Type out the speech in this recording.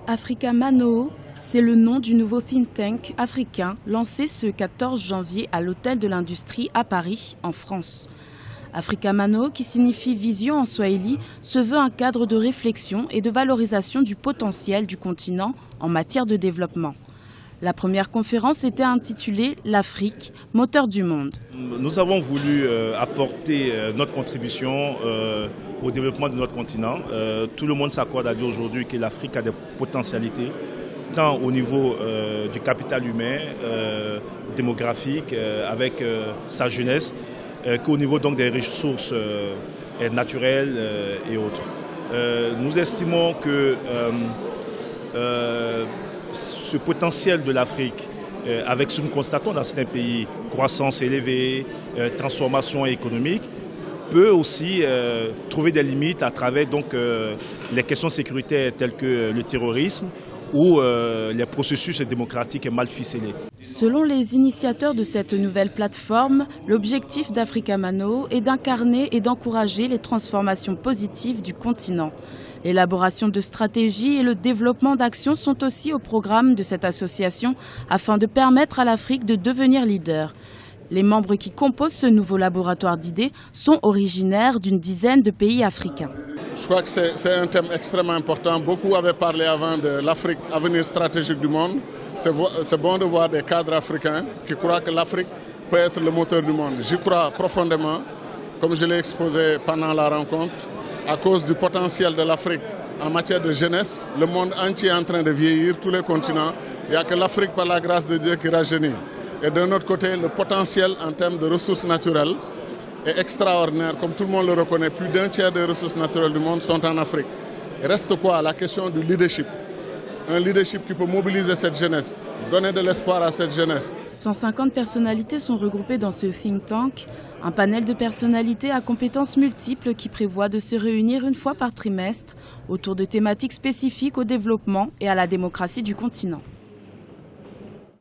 Africa Manoho, c'est le nom du nouveau think tank africain lancé ce 14 janvier à l'Hôtel de l'Industrie à Paris, en France. Africa Manoho, qui signifie vision en swahili, se veut un cadre de réflexion et de valorisation du potentiel du continent en matière de développement. La première conférence était intitulée « L'Afrique, moteur du monde ». Nous avons voulu apporter notre contribution au développement de notre continent. Tout le monde s'accorde à dire aujourd'hui que l'Afrique a des potentialités, tant au niveau du capital humain, démographique, avec sa jeunesse, qu'au niveau donc des ressources naturelles et autres. Nous estimons que ce potentiel de l'Afrique, avec ce que nous constatons dans certains pays, croissance élevée, transformation économique, peut aussi trouver des limites à travers donc, les questions sécuritaires telles que le terrorisme ou les processus démocratiques mal ficelés. Selon les initiateurs de cette nouvelle plateforme, l'objectif d'Africa Manoho est d'incarner et d'encourager les transformations positives du continent. L'élaboration de stratégies et le développement d'actions sont aussi au programme de cette association afin de permettre à l'Afrique de devenir leader. Les membres qui composent ce nouveau laboratoire d'idées sont originaires d'une dizaine de pays africains. Je crois que c'est un thème extrêmement important. Beaucoup avaient parlé avant de l'Afrique, avenir stratégique du monde. C'est bon de voir des cadres africains qui croient que l'Afrique peut être le moteur du monde. J'y crois profondément, comme je l'ai exposé pendant la rencontre. À cause du potentiel de l'Afrique en matière de jeunesse, le monde entier est en train de vieillir, tous les continents. Il n'y a que l'Afrique, par la grâce de Dieu, qui rajeunit. Et d'un autre côté, le potentiel en termes de ressources naturelles est extraordinaire. Comme tout le monde le reconnaît, plus d'un tiers des ressources naturelles du monde sont en Afrique. Il reste quoi? La question du leadership. Un leadership qui peut mobiliser cette jeunesse, donner de l'espoir à cette jeunesse. 150 personnalités sont regroupées dans ce think tank, un panel de personnalités à compétences multiples qui prévoit de se réunir une fois par trimestre autour de thématiques spécifiques au développement et à la démocratie du continent.